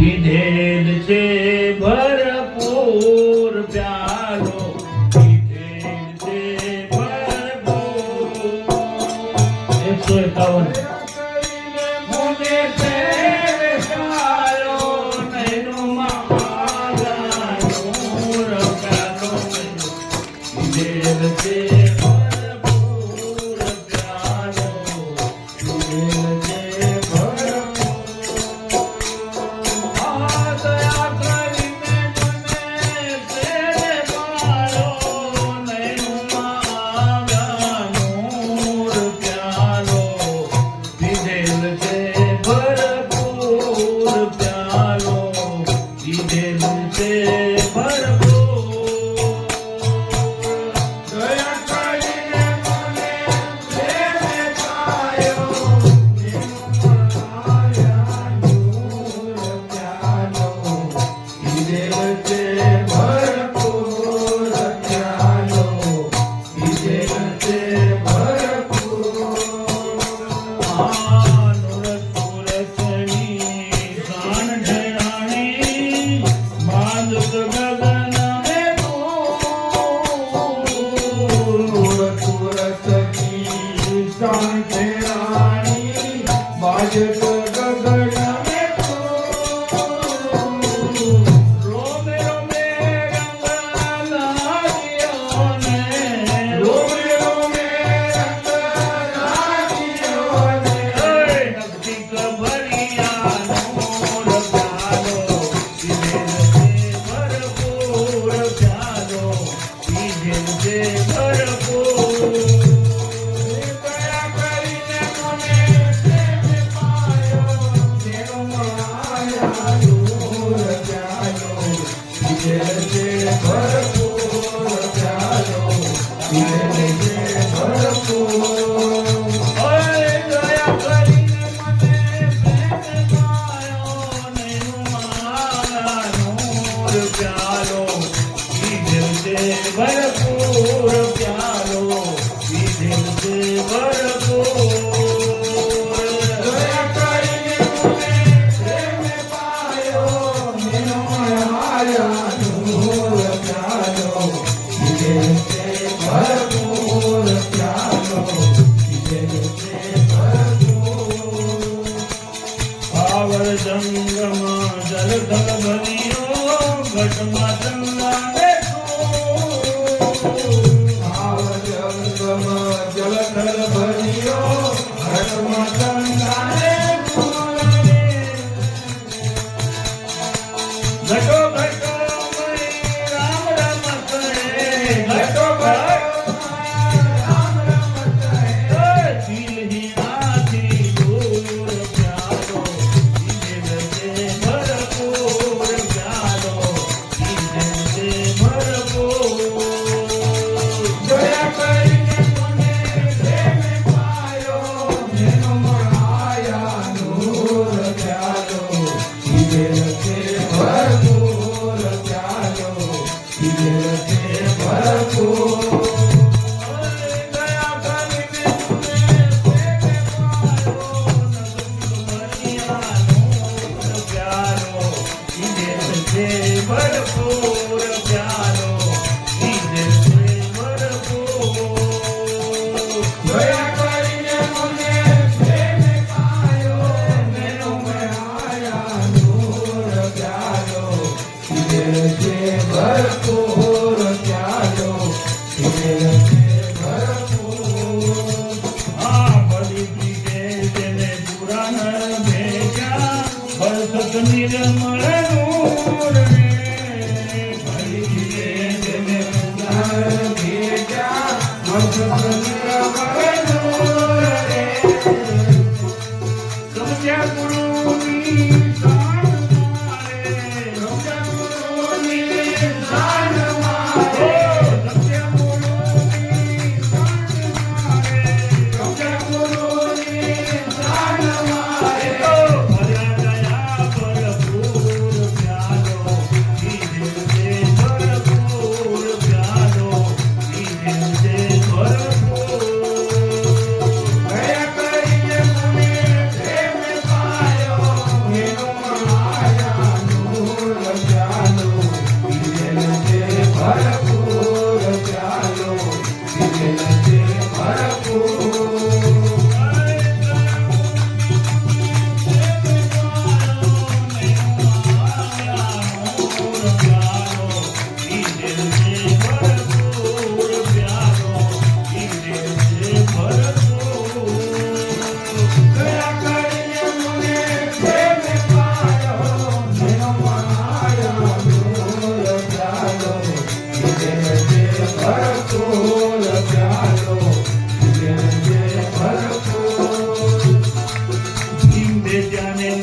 પીધેલ છે ભરપૂર પ્યાલો, પીધેલ છે ભરપૂર. 151. મોને તેરે પ્યાલો, નૈનુમાં આગાનું રકાલો, પીધેલ છે ભરપૂર પ્યાલો, પીધેલ છે ભરપૂર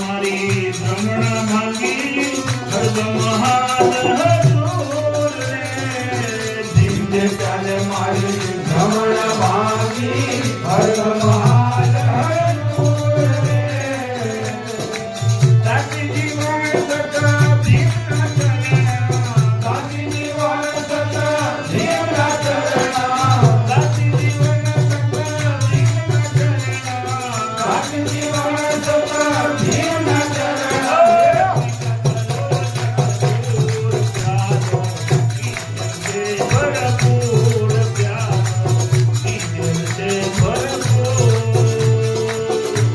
मारी भ्रमण भांगी हरदम हाथ हजूर रे जिंदे चाले मारी भ्रमण भांगी हरदम हाथ हजूर रे दासी जीवन सदा भीमना चरणा दासी जीवन सदा भीमना चरणा दासी जीवन सदा भीमना चरणा दासी जीवन सदा भीमना चरणा भरपूर प्यारो से भरपूर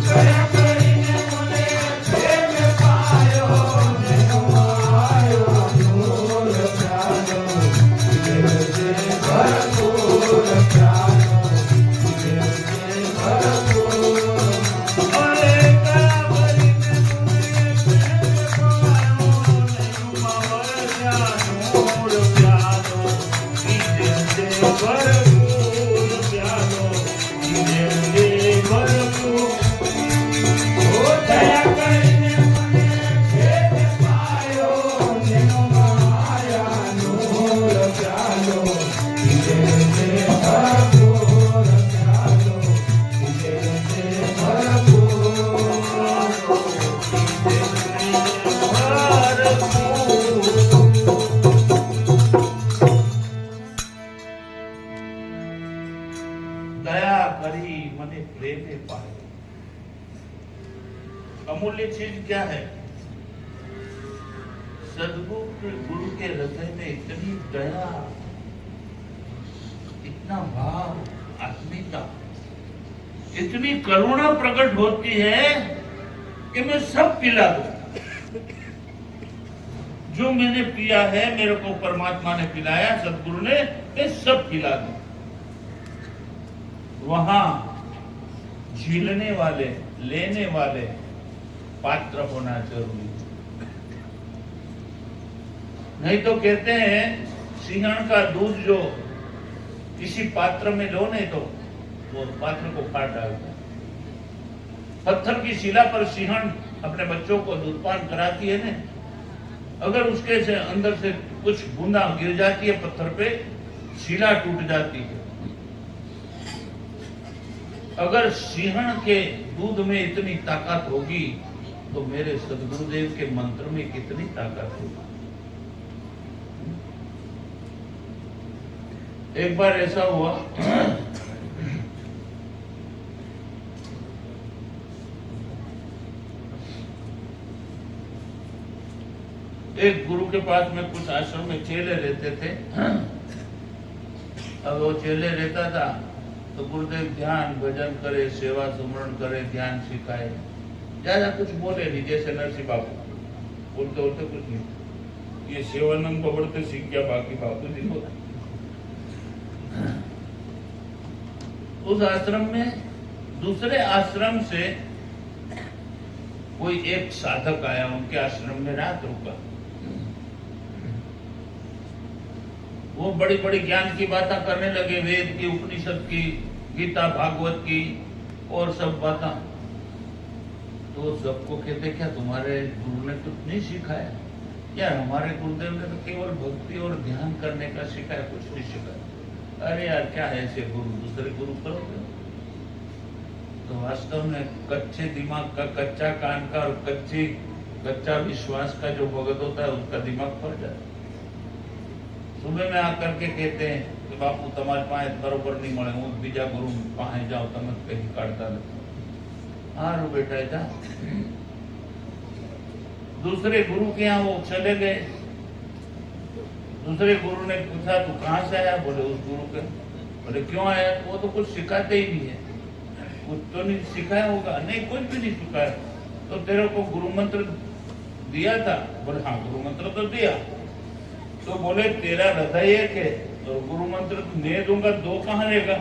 दया કરીને મને પ્રેમ પાયો જેનો આયો નૂર પ્યારો દિલ से भरपूर प्यारो दिल से भरपूर अरे दया કરીને મને પ્રેમ પાયો નૂર પ્યારો दिल से भरपूर प्यारो दिल से भरपूर ओ दया કરીને મને પ્રેમ પાયો જેનો આયા નૂર પ્યારો દિલ से भरपूर प्यारो दिल से भरपूर दया करी मने प्रेमे पाए अमूल्य चीज क्या है सदगुरु के हृदय में इतनी दया इतना भाव आत्मीयता इतनी करुणा प्रकट होती है कि मैं सब पिला दूं जो मैंने पिया है मेरे को परमात्मा ने पिलाया सदगुरु ने मैं सब पिला दूं वहां झीलने वाले लेने वाले पात्र होना जरूरी है नहीं तो कहते हैं सिंहण का दूध जो किसी पात्र में लो नहीं तो वो पात्र को फाड़ डालता है पत्थर की शिला पर सिंहण अपने बच्चों को दूधपान कराती है ना अगर उसके से अंदर से कुछ बूंदा गिर जाती है पत्थर पे शिला टूट जाती है अगर सिंहण के दूध में इतनी ताकत होगी तो मेरे सदगुरुदेव के मंत्र में कितनी ताकत होगी एक बार ऐसा हुआ एक गुरु के पास में कुछ आश्रम में चेले रहते थे अब वो चेले रहता था तो गुरुदेव ध्यान भजन करे सेवा सुमरण करे ध्यान सिखाए ज्यादा कुछ बोले नहीं जैसे नरसिंह बाबू बोलते बोलते कुछ नहीं ये सेवानंद पकड़ते सीख गया बाकी बाबू जी बोला उस आश्रम में दूसरे आश्रम से कोई एक साधक आया उनके आश्रम में रात रुका वो बड़ी बड़ी ज्ञान की बातें करने लगे वेद की उपनिषद की गीता भागवत की और सब बातें तो सबको कहते क्या तुम्हारे गुरु ने कुछ नहीं सिखाया यार हमारे गुरुदेव ने तो केवल भक्ति और ध्यान करने का सिखाया कुछ नहीं सिखाया अरे यार क्या है ऐसे गुरु दूसरे गुरु करोगे तो वास्तव में कच्चे दिमाग का कच्चा कान का और कच्चा विश्वास का जो भगत होता है उसका दिमाग फट जाता है सुबह में आकर के कहते हैं कि बापू तमारे पाए बरोबर नहीं મળે હું બીજા ગુરુ પાસે જાઓ તમે કहीं કાઢતા નથી हारू बेटा जा दूसरे गुरु के यहाँ वो चले गए दूसरे गुरु ने पूछा तू कहाँ से आया बोले उस गुरु के बोले क्यों आया वो तो कुछ सिखाते ही नहीं है कुछ तो नहीं सिखाया होगा नहीं कुछ भी नहीं सिखाया तो तेरे को गुरु मंत्र दिया था बोले हाँ गुरु मंत्र तो दिया तो बोले तेरा हृदय एक है तो गुरु मंत्र मैं दूंगा दो कहाँ रहेगा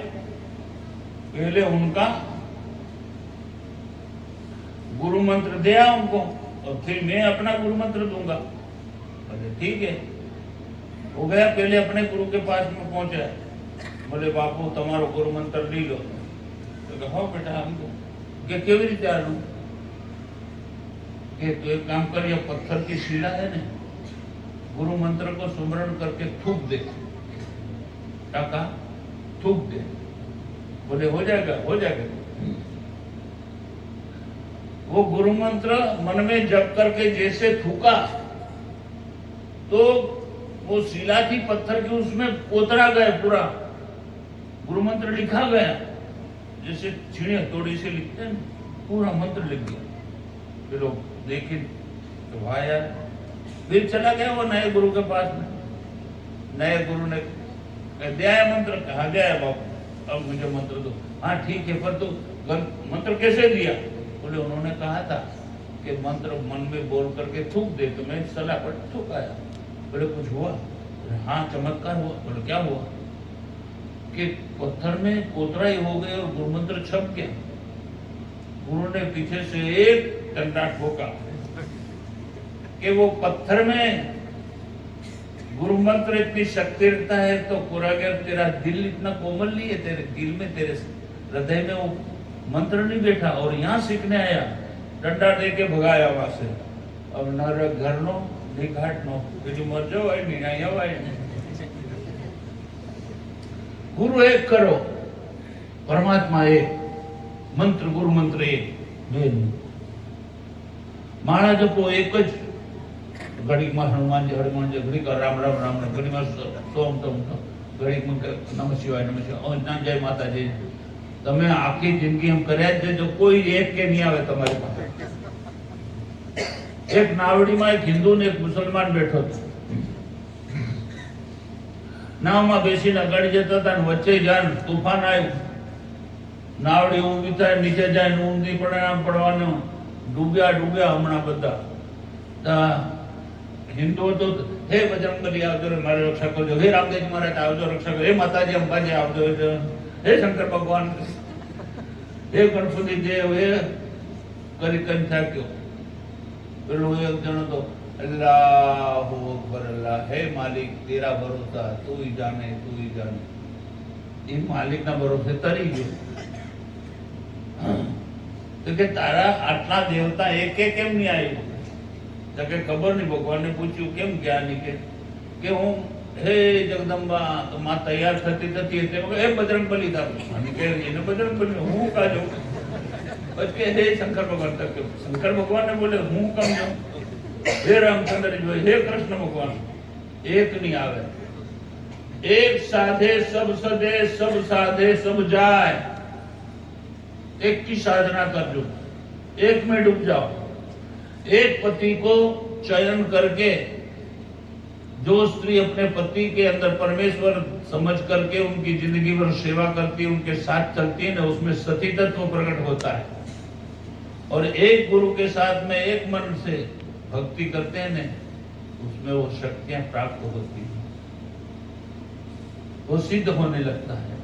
पहले उनका गुरु मंत्र दिया उनको और फिर मैं अपना गुरु मंत्र दूंगा बोले ठीक है हो गया पहले अपने गुरु के पास में पहुंचा बोले बापू तुम्हारो गुरु मंत्र ली लो तो हाँ बेटा हमको के केवी रीते आलू कि तो एक काम कर, ये पत्थर की शिला है ना, गुरु मंत्र को सुमरण करके थूक दे। क्या कहा? थूक दे। बोले हो जाएगा, हो जाएगा। वो गुरु मंत्र मन में जप करके जैसे थूका तो वो शिला थी पत्थर की, उसमें पोतरा गया पूरा गुरु मंत्र लिखा गया, जैसे छीने हथौड़ी से लिखते हैं, पूरा मंत्र लिख गया। फिर लोग देखे तो वाह यार। फिर चला गया वो नए गुरु के पास में। नए गुरु ने दिया है मंत्र, कहा गया है बाबू, अब मुझे मंत्र दो। हाँ ठीक है, पर तो मंत्र कैसे दिया? बोले उन्होंने कहा था कि मंत्र मन में बोल करके थूक दे, तो मैं सलाह पर थूकाया। बोले कुछ हुआ? बोले हाँ चमत्कार हुआ। बोले क्या हुआ? कि पत्थर में कोतरा ही हो गया और गुरु मंत्र छप गया। गुरु ने पीछे से एक डंडा ठोका कि वो पत्थर में गुरु मंत्र इतनी शक्ति रखता है तो कुरागर तेरा दिल इतना कोमल नहीं है, तेरे दिल में, तेरे हृदय में वो मंत्र नहीं बैठा और यहाँ सीखने आया, डंडा दे के भगाया वहां से। अब नर घर नो निघाट नो बिजू मर जाओ नहीं आया। गुरु एक करो, परमात्मा एक, मंत्र गुरु मंत्र एक, બે નહીં. માળા જપો એક જ, ઘડીકમાં હનુમાનજી હનુમાનજી, ઘડીક રામ રામ રામ, ઘડીમાં સોમ તમ, ઘડીકમાં નમઃ શિવાય નમઃ શિવાય, જય માતાજી. તમે આખી જિંદગી એમ કર્યા જ જો કોઈ એક કે નહીં આવે તમારી પાસે. એક નાવડીમાં એક હિન્દુ ને એક મુસલમાન બેઠો હતો. નાવમાં બેસીને અગાડી જતા હતા ને વચ્ચે જાન તુફાન આવ્યું. નાવડી ઊંધી થાય, નીચે જાય, ઊંધી પડવાનું, ડૂબ્યા હમણાં બધા. હિન્દુઓ તો હે બજરંગબલી આવજો રે મારી રક્ષા કરજો, હે રામદેવ મહારાજ આવજો રક્ષા કરજો, હે માતાજી અંબાજી આવજો, હે શંકર ભગવાન, હે ગણપતિ દેવ, હે કરી કરી થાક્યો. પેલો એક જણો તો અલ્લાહુ અકબર અલ્લાહ, હે માલિક તેરા ભરોસા, તું ही जाने તું ही जाने. એ માલિકના ભરોસે તરી ગયો. તો કે તારા આટલા દેવતા એક કેમ નહીં આવ્યું? તો કે ખબર નહીં. ભગવાનને પૂછ્યું કેમ જ્ઞાની કે હું હે જગદંબા, તો માં તૈયાર થતી હે બજરંગબલી તારું કે એને બજરંગબલી હું કા જાઉં? પછી કે હે શંકર ભગવાન, તક શંકર ભગવાન ને બોલે હું કેમ જાઉં? હે રામચંદ્ર જોઈ, હે કૃષ્ણ ભગવાન, એક નહીં આવે. एक साधे सब सदे, सब साधे सब जाए. एक की साधना कर लो, एक में डूब जाओ. एक पति को चयन करके जो स्त्री अपने पति के अंदर परमेश्वर समझ करके उनकी जिंदगी भर सेवा करती है, उनके साथ चलती है ना, उसमें सती तत्व प्रकट होता है. और एक गुरु के साथ में एक मन से भक्ति करते हैं ना, उसमें वो शक्तियां प्राप्त होती है, वो सिद्ध होने लगता है.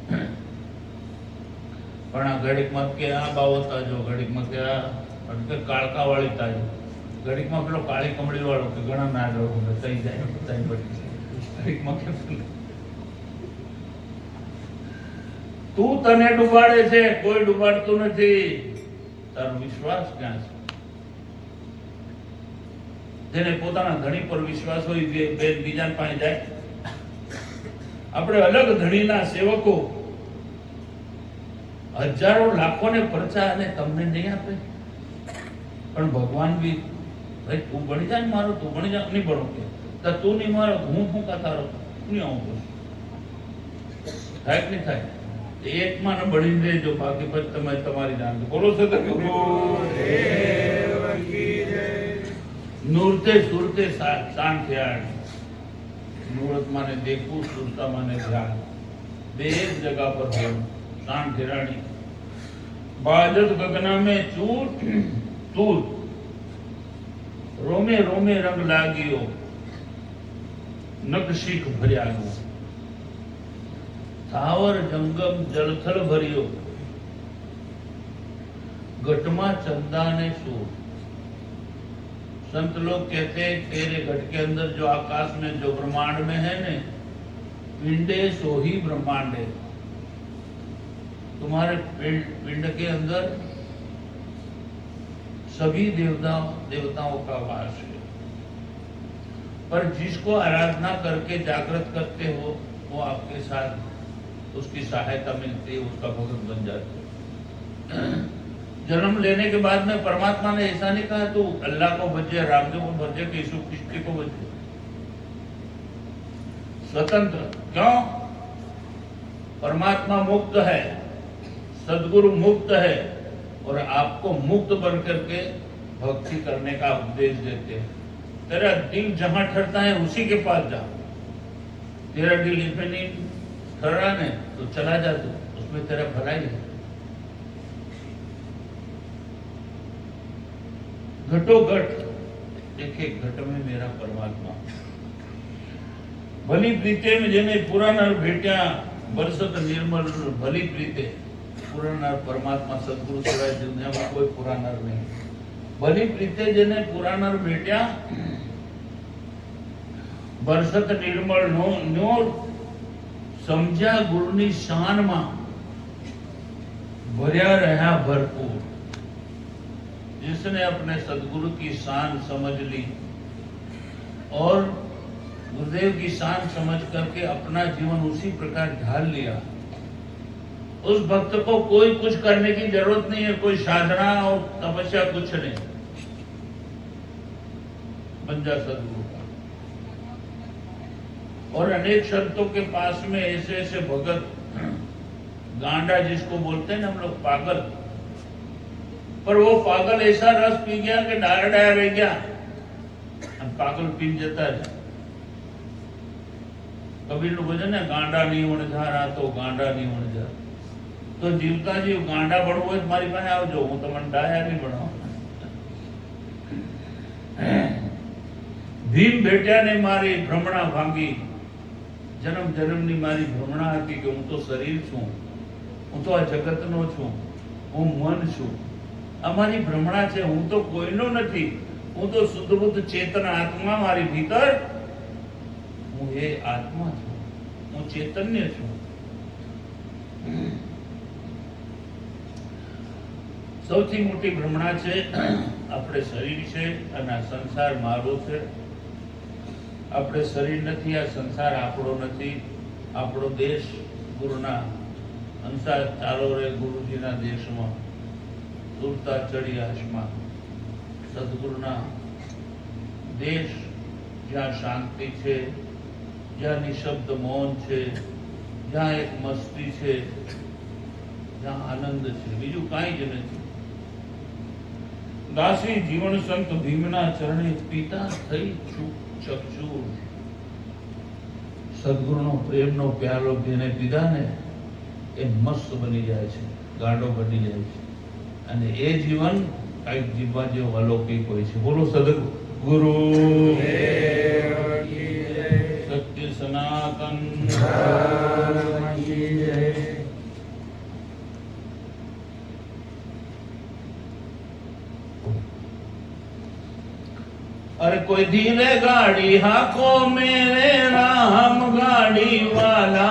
પણ આ ઘડીકમાં કે આ બાવો તાજો, ઘડીકમાં કે આ કાળકા વાળી તાજો, ઘડીકમાં પેલો કાળી કમળી વાળો કે ઘણા ના રહો થઈ જાય, ઘડીકમાં કે તું તને ડૂબાડે છે, કોઈ ડૂબાડતું નથી. તારો વિશ્વાસ ક્યાં છે? જેને પોતાના ધણી પર વિશ્વાસ હોય બે બીજા પાસે જાય. આપણે અલગ ધણીના સેવકો હજારો લાખો ને પરચા અને તમને નહીં આપે, પણ ભગવાન બી ભાઈ તું બની જાય મારો, તું બની જા, નહીં બનો કે તું નહીં મારો, હું કા તારો નહીં આવું થાય કે નહીં થાય? એકમાં ને બળી રહેજો, બાકી પછી તમે તમારી જાણ બોલો છો. નૂરતે સુરતે શાંત થયા, मूर्त माने देखू, सुरता माने ध्यान, बे एक जगह पर हो शांत हिराणी. बाजत गगना में चूट तूट, रोमे रोमे रंग लागियो, नक शीख भर्यागो, थावर जंगम जलथल भरियो, घटमा चंदा ने सूट. संत लोग कहते हैं तेरे घट के अंदर जो आकाश में जो ब्रह्मांड में है ने, पिंडे सो ही ब्रह्मांड है. तुम्हारे पिंड के अंदर सभी देवताओं का वास है। पर जिसको आराधना करके जागृत करते हो वो आपके साथ उसकी सहायता मिलती है, उसका भगत बन जाते हो। जन्म लेने के बाद में परमात्मा ने ऐसा नहीं कहा तू अल्लाह को भजे, रामदेव को भजे, कि यीशु कृष्ण को भजे। स्वतंत्र क्यों? परमात्मा मुक्त है, सदगुरु मुक्त है, और आपको मुक्त बन करके भक्ति करने का उपदेश देते हैं। तेरा दिल जहां ठहरता है उसी के पास जा। तेरा दिल इसमें नहीं ठहरा ने तो चला जा, तू उसमें तेरा भलाई है। घटो घट देखे, घट में मेरा परमात्मा। भली प्रीते में जेने पुराना भेट्या बरसत निर्मल भली प्रीते। पुराना परमात्मा सदगुरु सिवाय दुनिया में कोई पुराना नहीं। भली प्रीते जेने पुराना भेट्या बरसत निर्मल नो समझा गुरुनी शान में भर्या रहा भरपूर। जिसने अपने सदगुरु की शान समझ ली और गुरुदेव की शान समझ करके अपना जीवन उसी प्रकार ढाल लिया, उस भक्त को कोई कुछ करने की जरूरत नहीं है, कोई साधना और तपस्या कुछ नहीं। बन जा सदगुरु का। और अनेक संतों के पास में ऐसे ऐसे भगत, गांडा जिसको बोलते हैं ना हम लोग, पागल, पर वो पागल ऐसा रस पी गया कि डाया डाया रह गया, पागल पी जाता है। कबीर लोग बोले ना गांडा नहीं होने जा रहा तो गांडा नहीं होने जा, तो जीवता जी गांडा बढ़ो હોય મારી પાસે આવજો, હું તમને ડાયા નહીં બનાવું। ભીમ ભેટ્યાને મારી ભ્રમણા ભાંગી। જન્મ જન્મની મારી ભ્રમણા હતી કે હું તો શરીર છું, હું તો આ જગતનો છું, હું મન છું। આ મારી ભ્રમણા છે, હું તો કોઈનો નથી, હું તો શુદ્ધ બુદ્ધ ચેતન આત્મા મારી ભીતર, હું એ આત્મા છું, હું ચૈતન્ય છું। સૌથી મોટી ભ્રમણા છે આપણે શરીર છે અને આ સંસાર મારો છે। આપણે શરીર નથી, આ સંસાર આપણો નથી। આપણો દેશ ગુરુના અંસાર ચાલો રે ગુરુજીના દેશમાં, સુરતા ચડી આશમાં। સદગુરુના દેશ જ્યાં શાંતિ છે, જ્યાં નિશબ્દ મૌન છે, જ્યાં એક મસ્તી છે, જ્યાં આનંદ છે, બીજું કાંઈ જ નથી। દાસી જીવન સંત ભીમના ચરણે પિતા થઈ ચકચૂર। સદગુરુનો પ્રેમનો પ્યાલો જેને પીધા ને એ મસ્ત બની જાય છે, ગાંડો બની જાય છે, અને એ જીવન કઈક જીવવા જેવો અલૌકિક હોય છે। બોલો સદગુરુ સત્ય સનાતન। अरे कोई धीरे गाड़ी हाको मेरे राम गाड़ी वाला,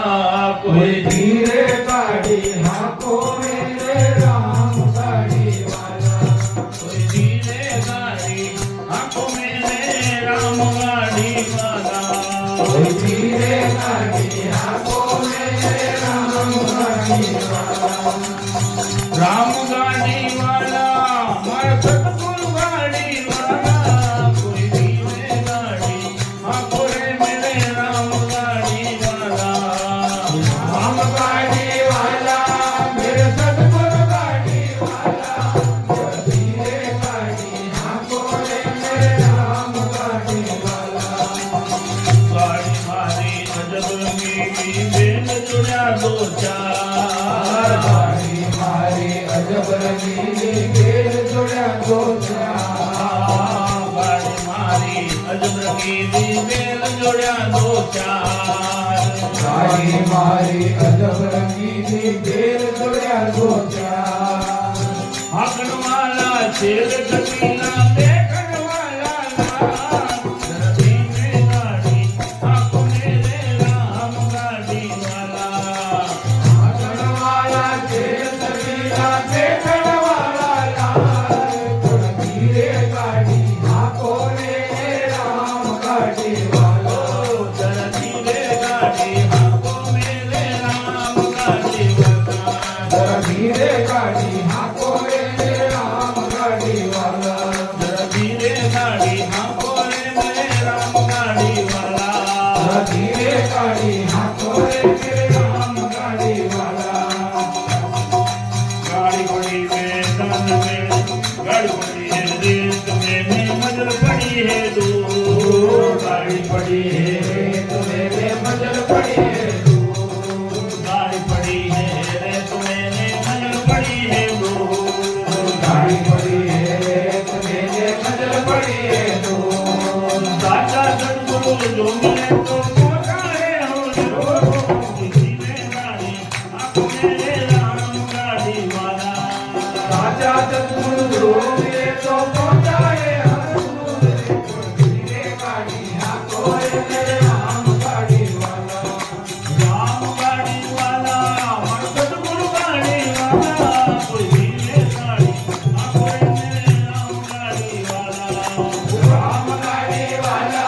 कोई धीरे गाड़ी हाको मेरे राम गाड़ी वाला, कोई धीरे गाड़ी हाको मेरे राम गाड़ी वाला, कोई धीरे गाड़ी हाको मेरे राम गाड़ी वाला, राम गाड़ी वाला हमारा सतगुरु गाड़ी वाला, कोई धीरे गाड़ी हाको रे मेरे राम गाड़ी वाला, राम गाड़ी वाला मेरे सतगुरु गाड़ी वाला, कोई धीरे गाड़ी हाको मेरे राम गाड़ी वाला, गाड़ी मारी अजब रंगी बेल जुड़ा दो चार, गाड़ी मारी अजब रंगीली बेल जुड़ा दो चार, गाड़ी मारी अजब रंगीली बेल जुड़ा दो चार, गाड़ी मारी अजब रंगीली बेल जुड़ा दो चार, हाकन वाला शेर कटीला देखन वाला लाल, धरती में गाड़ी हाको मेरे राम गाड़ी वाला, हाकन वाला शेर कटीला देखन वाला लाल, धरती गाड़ी हाको रे मेरे राम गाड़ी वाला धीरे गाड़ी हाको रे मेरे राम गाड़ी वाला गाड़ी पड़ी मैदान में गाड़ी पड़ी है रेत में मजल पड़ी है दूर गाड़ी पड़ी है रेत में मजल पड़ी है गाड़ी पड़ी है रेत में मजल पड़ी है दूर गाड़ी पड़ी है रेत में मजल पड़ी है साचा सदगुरु जो मिले तो पहुंचा है हो किसी में गाड़ी आंखों मेरे राम गाड़ी वाला साचा सदगुरु मिले तो पहुंचा है धीरे गाड़ी हाको रे मेरे राम गाड़ी वाला राम गाड़ी वाला और सदगुरु गाड़ी वाला कोई धीरे गाड़ी आंखों मेरे राम गाड़ी वाला राम गाड़ी वाला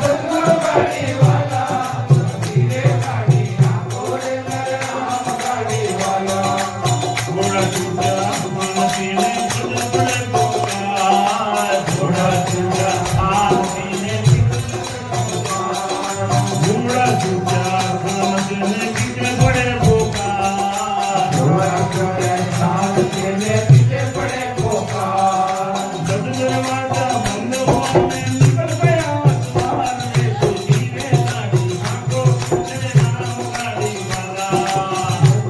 सदगुरु गाड़ी वाला धीरे गाड़ी हाको रे मेरे राम गाड़ी वाला घोड़ा छूटा मानसी ने खुद बड़े पुकार घोड़ा छूटा मानसी ने घोड़ा छूटा मानसी ने कितने बड़े पुकार घोड़ा चढ़े साथ के पीछे पड़े पुकार जब दरवाजा बंद हुआ मैं निकल गया द्वार में सोची में गाड़ी हाको तेरे नाम गाड़ी वाला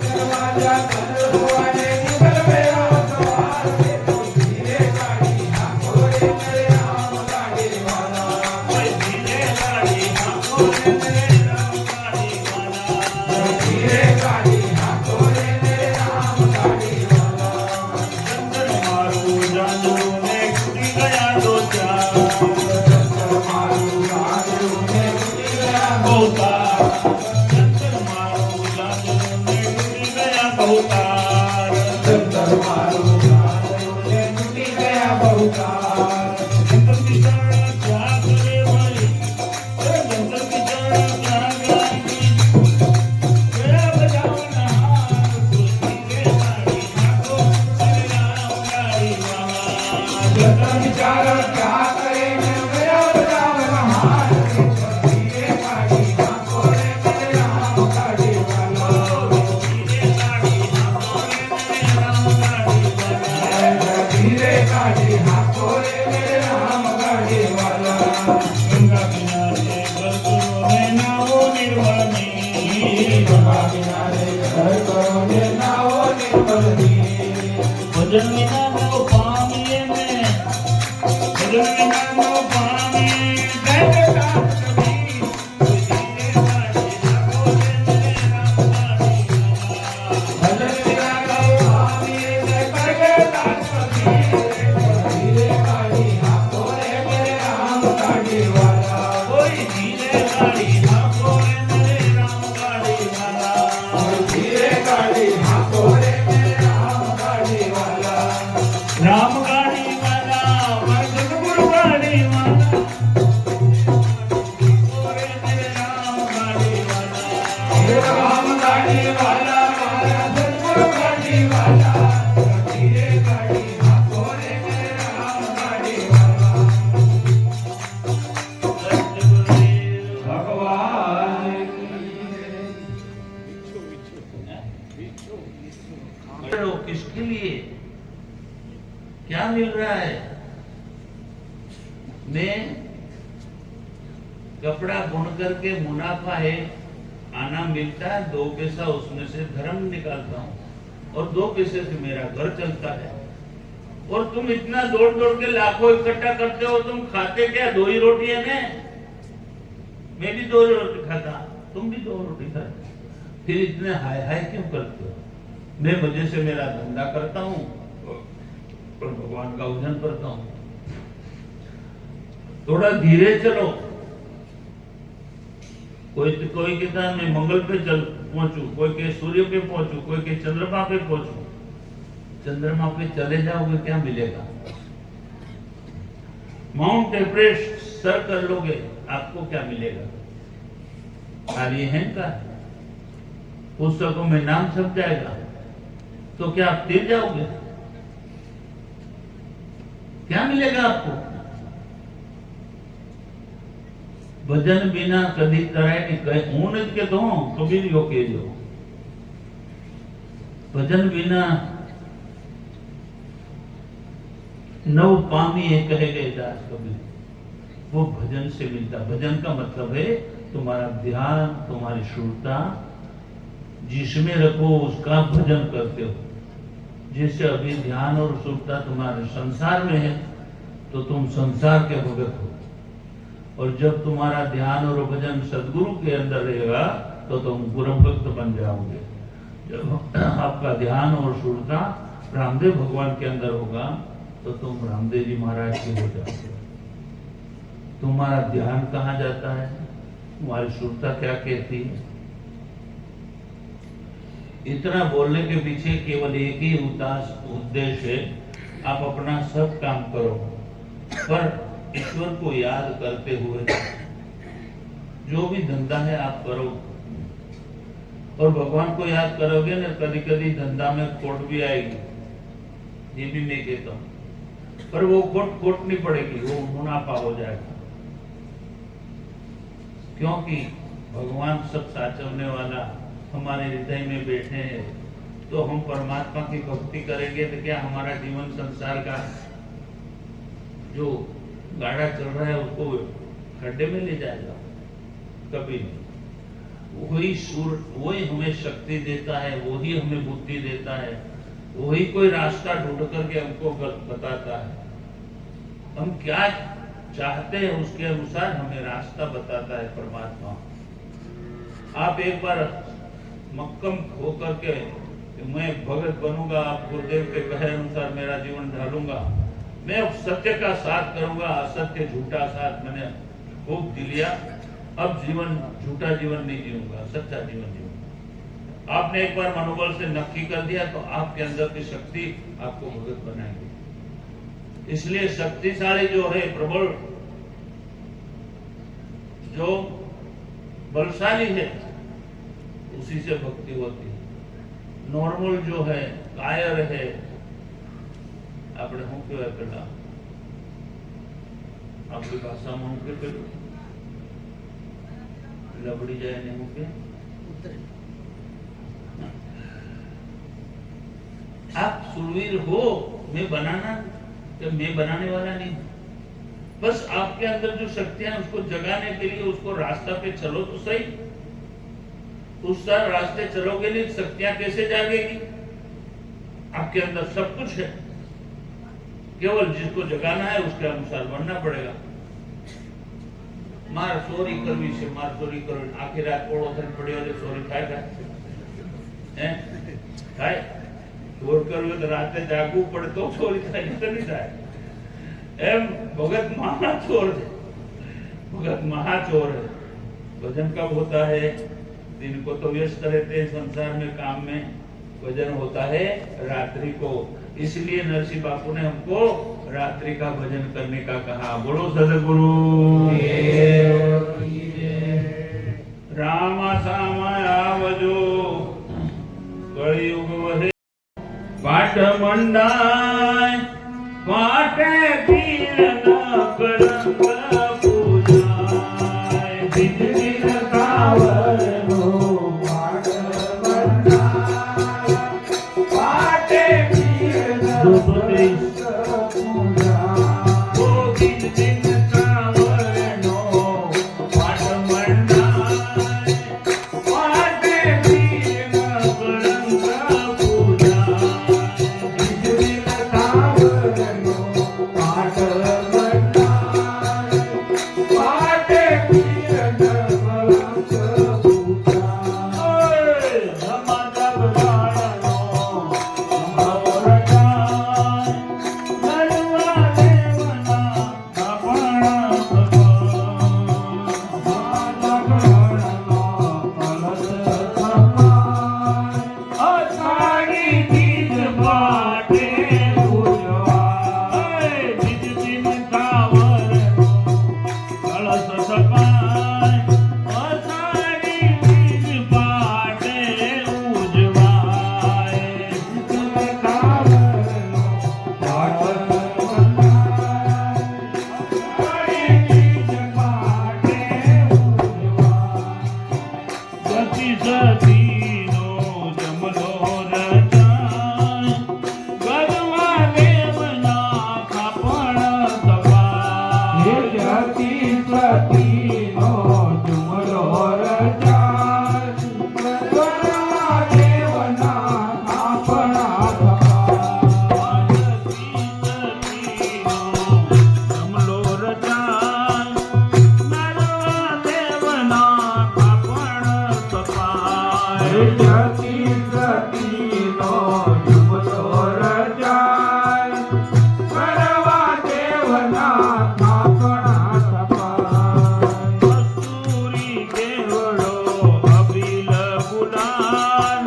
दरवाजा बंद हुआ ने निकल गया द्वार से धीरे गाड़ी हाको रे मेरे राम गाड़ी वाला कोई धीरे गाड़ी हाको रे मेरे राम गाड़ी वाला धीरे गाड़ी हाको रे मेरे राम गाड़ी वाला चंदन मारू जानू ने छुटी गया दो चार मारू गाजू ने छूटी गया बहुतार चंदन मारू जानू ने छुटी गया बहुतार चंदन मारू गाजू ने छूटी गया बहुतार जंगल की चारा क्या करे भाई अरे जंगल की चारा क्या करेगी तेरा बजाना हार कोई धीरे गाड़ी हाको तेरे राम गाड़ी वाला जतन विचार क्या करे मैं मेरा बजावना हार धीरे गाड़ी हाको रे मेरे राम गाड़ी वाला धीरे गाड़ी हाको रे मेरे राम गाड़ी वाला धीरे गाड़ी हाको रे मेरे राम गाड़ी वाला गंगा किनारे बरसों में नावो निर्वाणी गंगा किनारे घर करो ने नाओ निर्मलनी भजन बिना नो पामिए में भजन बिना नो पामिए कहते साथ कभी कोई धीरे गाड़ी हाको रे मेरे राम गाड़ी वाला भजन बिना गौ आमी ने करके दास धीरे गाड़ी हाको रे मेरे राम गाड़ी वाला कोई धीरे गाड़ी हाको रे मेरे राम गाड़ी वाला धीरे गाड़ी हाको रे मेरे राम गाड़ी वाला राम गाड़ी वाला मैं सतगुरु गाड़ी वाला ओरे मेरे राम गाड़ी वाला हे राम गाड़ी वाला मारा सतगुरु गाड़ी वाला धीरे गाड़ी हाको रे मेरे राम गाड़ी वाला सतगुरुदेव भगवान करो किसके लिए क्या मिल रहा है मैं कपड़ा बुन करके मुनाफा है आना मिलता है 2 पैसा उसमें से धर्म निकालता हूँ और 2 पैसे से मेरा घर चलता है और तुम इतना दौड़ दौड़ के लाखों इकट्ठा करते हो तुम खाते क्या 2 ही रोटी है ना मैं भी 2 रोटी खाता तुम भी 2 रोटी खाते फिर इतने हाय हाय क्यों करते हो मैं वजह से मेरा धंधा करता हूँ और भगवान का पूजन करता हूँ थोड़ा धीरे चलो कोई कहता है मैं मंगल पे चल पहुंचू कोई के सूर्य पे पहुंचू कोई के चंद्रमा पे पहुंचू चंद्रमा पे चले जाओगे क्या मिलेगा माउंट एवरेस्ट सर कर लोगे आपको क्या मिलेगा खाली अहंकार पुस्तकों में नाम छप जाएगा तो क्या आप तिर जाओगे क्या मिलेगा आपको ભજન વિના કદી કરાય નહીં. કઈ હું નથી કેતો, કબીરીઓ કહેજો. भजन बिना नव पामी है कहे गए दास कबीर. वो भजन से मिलता. भजन का मतलब है तुम्हारा ध्यान, तुम्हारी शुद्धता जिसमें रखो उसका भजन करते हो. जैसे अभी ध्यान और शुद्धता तुम्हारे संसार में है तो तुम संसार के भगत हो, और जब तुम्हारा ध्यान और भजन सदगुरु के अंदर रहेगा तो तुम गुरु भक्त बन जाओगे. जब आपका ध्यान और शुद्धता रामदेव भगवान के अंदर होगा तो तुम रामदेव जी महाराज के हो जाओगे. तुम्हारा ध्यान कहाँ जाता है, तुम्हारी शुद्धता क्या कहती है. इतना बोलने के पीछे केवल एक ही उद्देश्य है, आप अपना सब काम करो पर ईश्वर को याद करते हुए. जो भी धंधा है आप करो और भगवान को याद करोगे ना, कभी कभी धंधा में खोट भी आएगी, ये भी मैं कहता हूँ, पर वो खोट नहीं पड़ेगी, वो मुनाफा हो जाएगा. क्योंकि भगवान सब साचवने वाला हमारे हृदय में बैठे हैं. तो हम परमात्मा की भक्ति करेंगे तो क्या हमारा जीवन संसार का जो गाड़ा चल रहा है उसको खड्डे में ले जाएगा? कभी नहीं. वही हमें शक्ति देता है, वही हमें बुद्धि देता है, वही कोई रास्ता ढूंढ करके हमको बताता है. हम क्या चाहते हैं उसके अनुसार हमें रास्ता बताता है परमात्मा. आप एक बार मक्कम होकर के मैं भगत बनूंगा, आप गुरुदेव के कहे अनुसार मेरा जीवन ढालूंगा, मैं सत्य का साथ करूंगा, असत्य झूठा साथ मैंने खूब जी लिया, अब जीवन झूठा जीवन नहीं जीऊंगा, सच्चा जीवन जीऊंगा. आपने एक बार मनोबल से नक्की कर दिया तो आपके अंदर की शक्ति आपको भगत बनाएगी. इसलिए शक्तिशाली जो है, प्रबल जो बलशाली है उसी से भक्ति होती है. नॉर्मल जो है, कायर है, આપણે શું કહેવાય પેલા આપણી ભાષામાં શું કે પેલું લબડી જાય ને શું કે आप सुरवीर हो, मैं बनाने वाला नहीं. बस आपके अंदर जो शक्तियां उसको जगाने के लिए उसको रास्ता पे चलो तो सही. उस रास्ते चलोगे नहीं, शक्तियां कैसे जागेगी? आपके अंदर सब कुछ है, केवल जिसको जगाना है उसके अनुसार बनना पड़ेगा. मार चोरी करवी से मार चोरी करो, आखी रात ओळो थઈને પડ્યો એટલે ચોરી થાય હે થાય. ચોર કરવું તો રાતે જાગવું પડે તો ચોરી થાય, નહીં થાય. એમ भगत महाचोर है, भगत महाचोर है. भजन कब होता है? दिन को तो व्यस्त रहते हैं संसार में, काम में. भजन होता है रात्रि को. इसलिए नरसिंह बापू ने हमको रात्रि का भजन करने का कहा. बोलो सदगुरु राम साम आवजो, कलयुग वहे पाठ मंडाय, पाटे पीर न कलंक पूजाय. दिन दिन कावर नो पाठ मंडाय, पाटे पीर न कलंक पूजाय. ओ दिन दिन कावर नो पाठ मंडाय, पाटे पीर न कलंक पूजाय. दिन दिन कावर नो पाठ मंडाय, જતી સતીનો જુમલો રચાય કરવા દેવના આપણા જમલો રચાય નરવા દેવના આપણ સપાય જતી સતીનો જુમલો રચાય કરવા દેવના આપણા સપાય કસ્તુરી કેવડો અબીલ ગુલાલ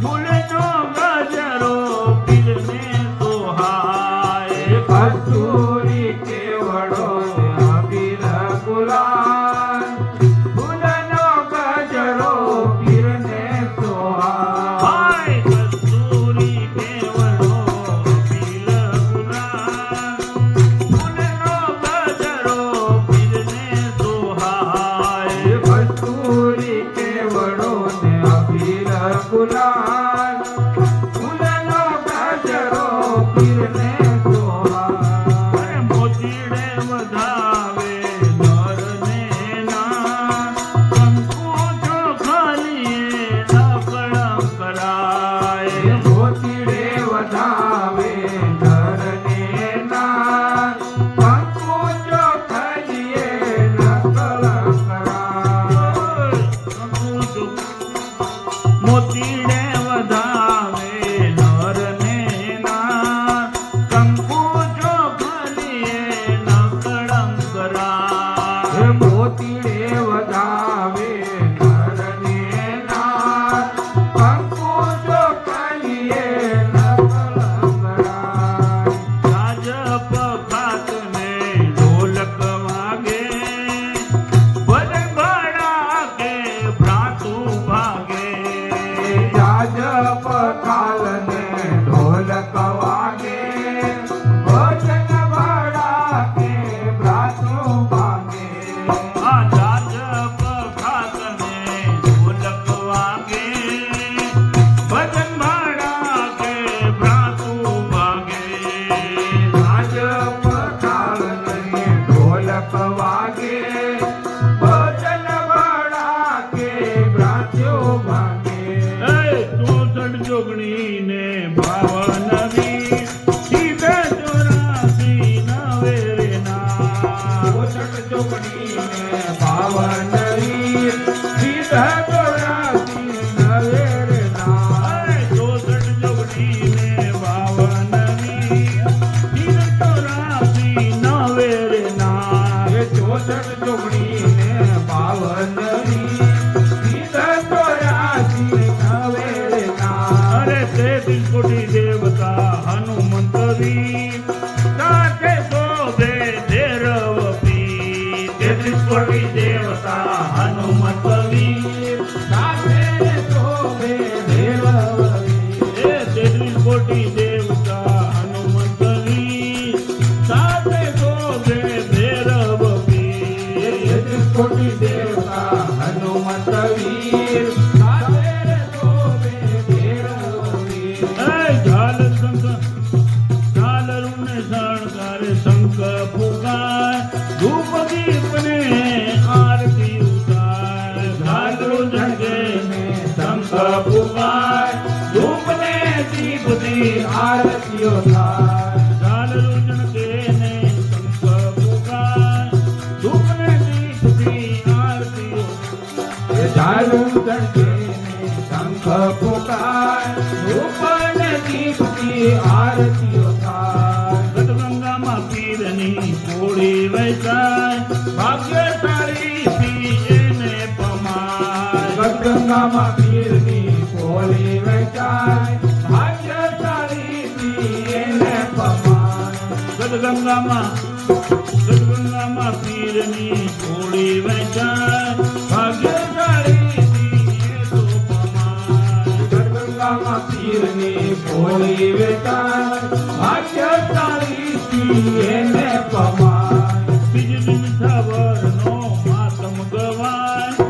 ફૂલનો ગજરો પીરને સોહાય કસ્તુરી કેવડો અબીલ ગુલાલ ફૂલનો ગજરો પીરને સોહાય હાય કસ્તુરી કેવડો અબીલ ગુલાલ ફૂલનો ગજરો પીરને સોહાય કસ્તુરી કેવડો ને અબીલ ગુલાલ ફૂલનો ગજરો પીરને સોહાય અરે મોતીડે વધાવે નરને ના કંકુ જો ખાલીએ નકળમ કરાય મોતીડે વધાવે નરને નાર કંકુ જો ખાલીએ નકલ કરાય મોતીડે વધાવે નરને ના કંકુ જો ખાલીએ નકળમ કરાય મોતીડે વધાવે નરને નાર કંકુ જો ખાલીએ નકલ કરાય રાજપ ખાતને ઢોલક વાગે ભજન ભડા કે ભ્રાતુ ભાગે જાજપ કાલને ઢોલક વાગે ભજન ભડા કે ભ્રાતૃ ભાગે આ રાજપ ખાતને ઢોલક વાગે ભજન ભડા કે ભ્રાતુ ભાગે જાજપ કાલને ઢોલક વાગે ભજન ભડા કે ભ્રાતૃ ભાગે ચોસઠ જોગણીને ભાવનવી સીધે 84 નવેરેના ઓછટ ચોકડીને ભાવનવી સીધા 84 નવેરના 64 જોગણીને ભાવનવી સીધે 84 નવેરેના એ 64 ચોકડીને ભાવનવી સીધા 84 નવેરના અરે 33 કોટી દેવતા હનુમંતવી સાથે શોભે ભૈરવપી 33 કોટી દેવતા હનુમંતવી સાથે શોભે ભૈરવવી એ 33 કોટી દેવતા હનુમંતવી સાથે શોભે ભૈરવપી 33 કોટી દેવતા હનુમંત વીર સાથે શોભે ભૈરવવી ઝાલર ઝાલરુને શણગારે શંખ ફૂંકાય ધૂપ દીપને આરતી ઉતાર ઝાલરું ઝળકે ને શંખ પુકાર ધૂપને દીપથી આરતીઓ થાય ઝાલરું ઝળકે ને શંખ ફૂંકાય ધૂપને દીપથી આરતીઓ એ ઝાડુ તડકે ને શંખ પુકાર ધૂપને દીપથી આરતીઓ થાય ગઢગંગામાં પીરની કોળી વેચાય ભાગ્યશાળી થી એને પમાય ગંગામાં પીરની કોલી વેચાય ભાગ્યશાળી એને પમાય ગઢગંગામાં પીરની કોળી વેચાય ભાગ્યશાળી થી એ તો પમાય ગંગામાં પીરની કોલી વેચાય ભાગ્યશાળી એને પમાય બીજ દિન સવારનો માતમ ગવાય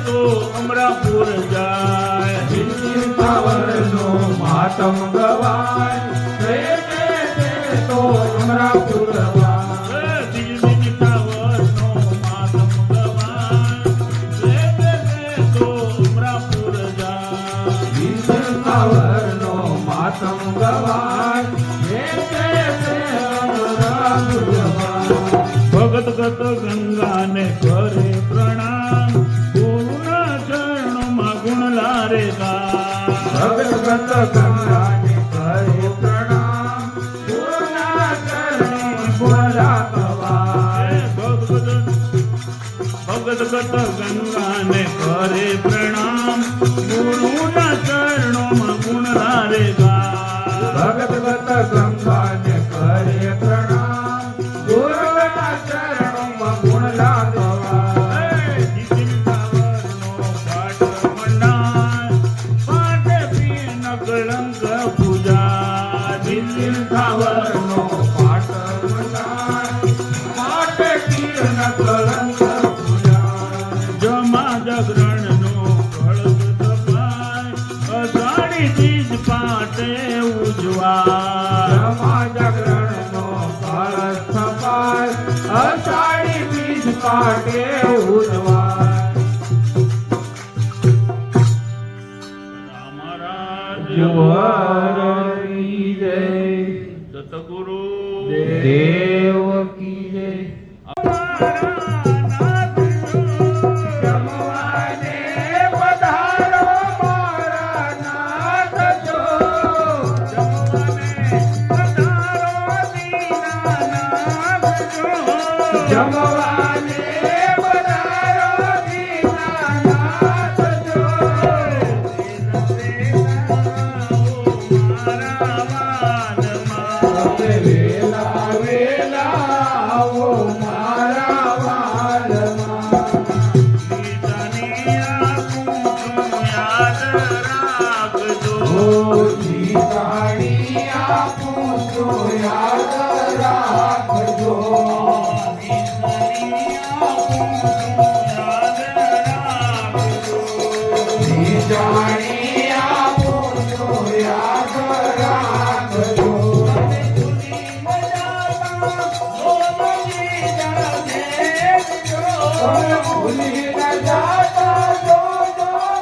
તો અમરાપુર જાય નો માતમ ગવાય તો અમરાપુર ભગત ગત ગંગાને કરે પ્રણામ ગુરુના ચરણોમાં ગુણ લારે ગા ભગત ગંગાને કરે પ્રણામ ગુરુના ચરણે ગુણ ગવાય ભગત ગત ગંગાને કરે પ્રણામ ગુરુના ચરણોમાં ગુણ લારે ગા ભગત ગંગાને કરે પ્રણામ ગુરુના ચરણોમાં ગુણ લાગવાય કલંક પૂજા થાવરનો પાઠ મંડાય માટે પીર ન કલંક પૂજા જમા જગરણનો કળશ તપાય અષાઢી બીજ પાટે ઉજવા જમા જાગરણનો કળશ થપાય અષાઢી બીજ પાટે ઉજવાય અમારા કી જય સતગુરુ દેવ કી જય જમવાને પધારો મારા નાથ જો જમવાને પધારો દીનાનાથ જો તમે વેલા વેલા આવો મારા વાલમાં ઓ જીતાણી આપું તો યાદ રાખજો જીતાણી આપું તો યાદ રાખજો તમે ભૂલી ન જાતા જો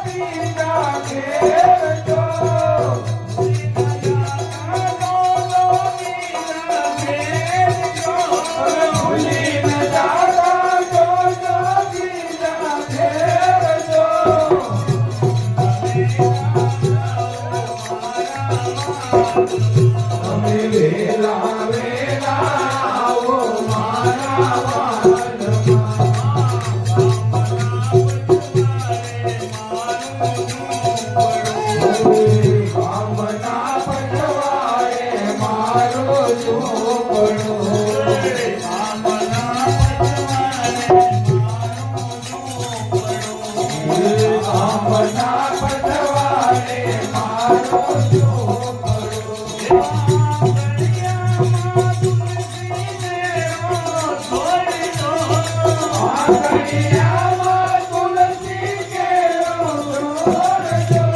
બીજા ઘેરજો તમે ભૂલી ન જાતા જો બીજા ઘેરજો તમે વેલા વેલા આવો મારા વાલમાં કામના પટવાએ મારો ઝૂંપડો કામના પટવાએ મારો આંગણિયામાં તુલસી કેરો છોડજો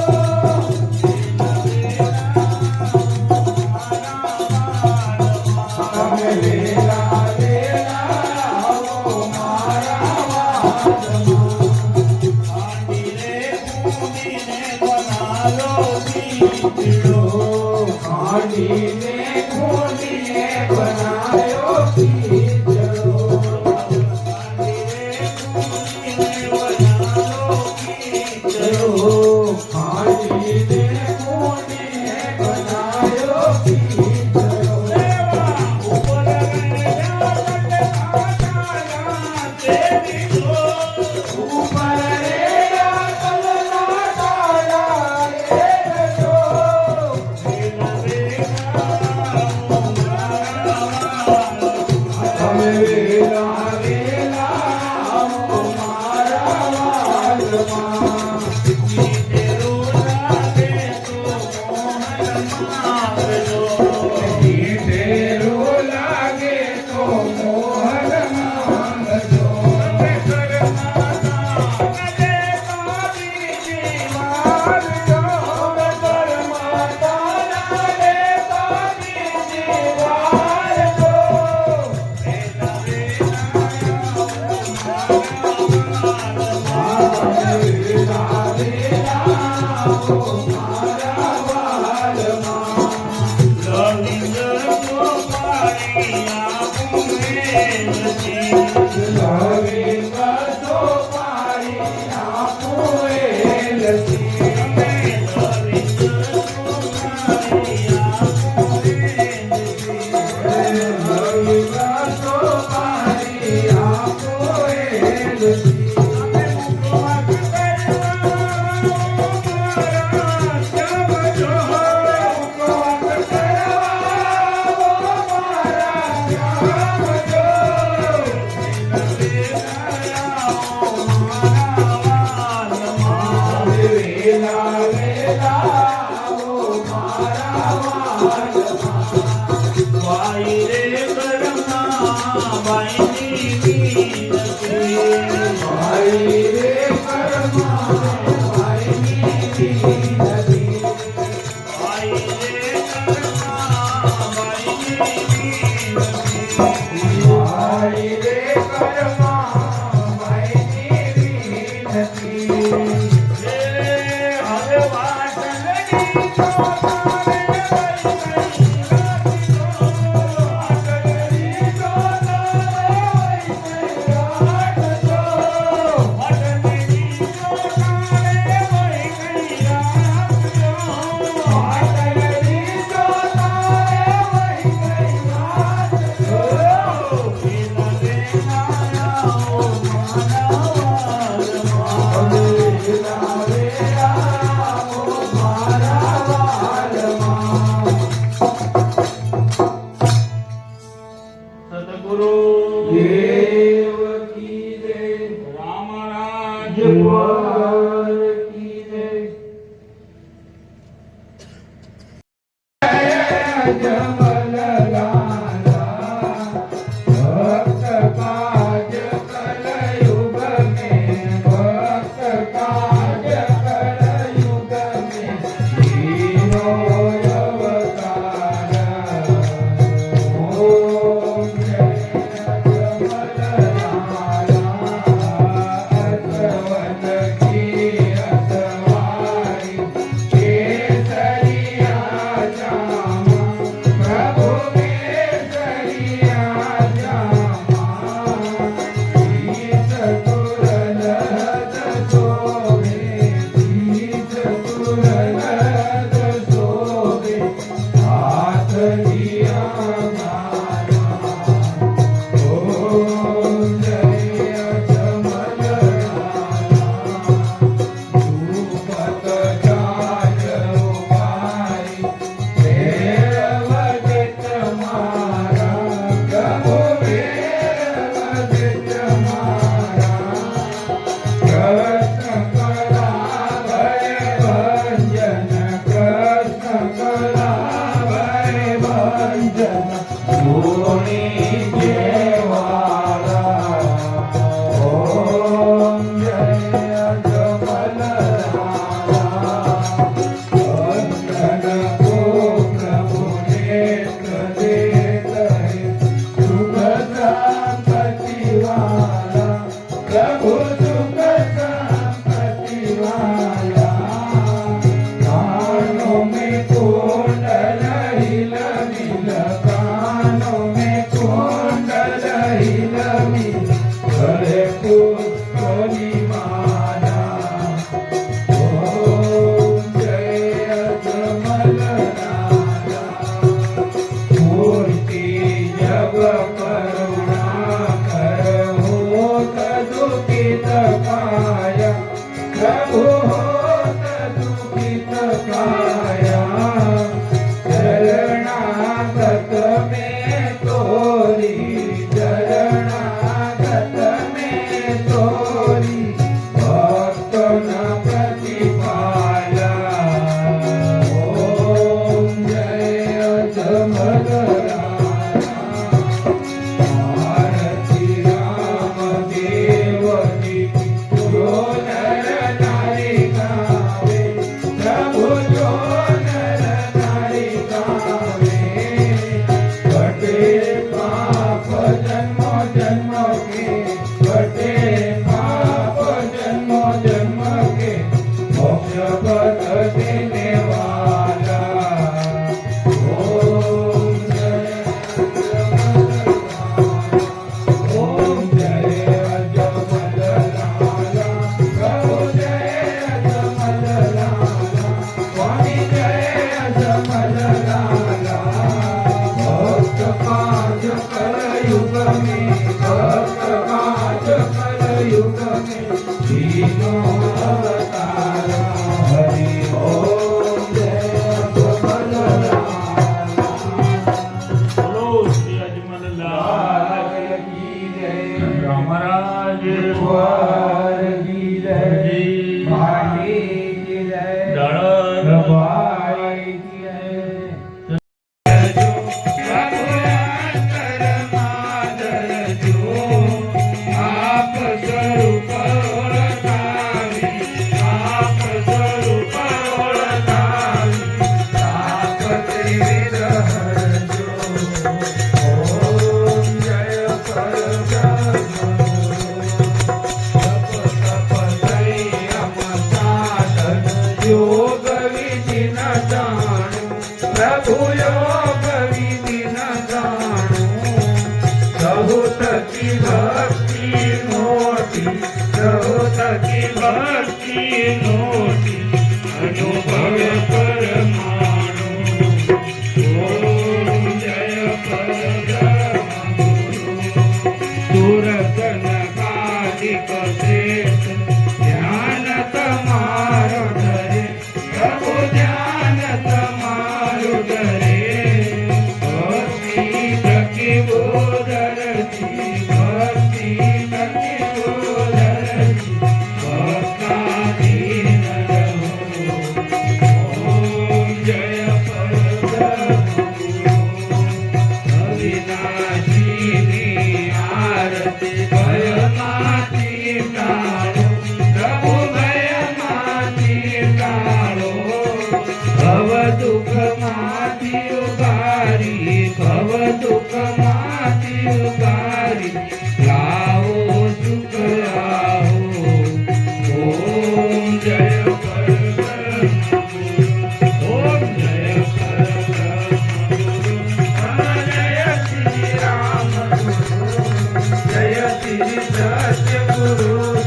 તમે વેલા વેલા આવો મારા વાલમાં ખાંડીને ખૂંદીને બનાયો ખીચડો ખાંડીને ખૂંદીને બનાયો ખીચડો ઉપર રેડા કલના ડાળા લેજો તમે વેલા વેલા આવો મારા વાલમાં ઢેરો લાગે તો મોહન માંગજો નથી. લવિંગ તો પાડી આપું એ લસી. તમે લવિંગ તો મારી આપો એ નથી. લવિંગ તો પાડી આપું એ લસી. તમે ઉપવાસ ભાઈ રે કરમાં ભાઈની વિનતી. ભાઈ રે પરમા ભાઈની વિનતી. ભાઈ રે કરમાં ભાઈની વિનતી. ભાઈ રે પરમા ભાઈની વિનતી. રે હવે વાસણની તો તારે સદગુરુ દેવ કી જય. રામ રાજ જુવાર કી જય. જમલ લાલા ભક્ત કાજ કલયુગ મેં. ભક્ત કાજ કલયુગ મેં. દીનો અવતાર. ઓમ જય જમલ લાલા અસવન महाराज कुंवर की जय जी। भाटी की जय दड़त भाई की जय आप स्वरूप ओळखावी आप स्वरूप ओळखावी आप त्रिविध हरजो ओम जय परब्रह्म तप तप संयम साधन योग विधि न जाणु प्रभु योग विधि न जाणु बहुत की भक्ति नोटी बहुत की भक्ति नोटी अनुभव परमाणु ओम जय परब्रह्म तुरत नकादिक श्रेष्ठ ध्यान तमारो धरे प्रभु ध्यान तमारो धरे भक्ति थकी बोधरती भक्ति थकी बोधरती भक्ताधीन रहो ओम जय परब्रह्म अविनाशिनी आरती भयमाती टाळो प्रभु भयमाती टाळो भव दुःख माती उगारी भव दुःख माती उगारी लावो सुख लावो ओम जय परब्रह्म ओम जय परब्रह्म जय श्री राम गुरु जय श्री सत्य गुरु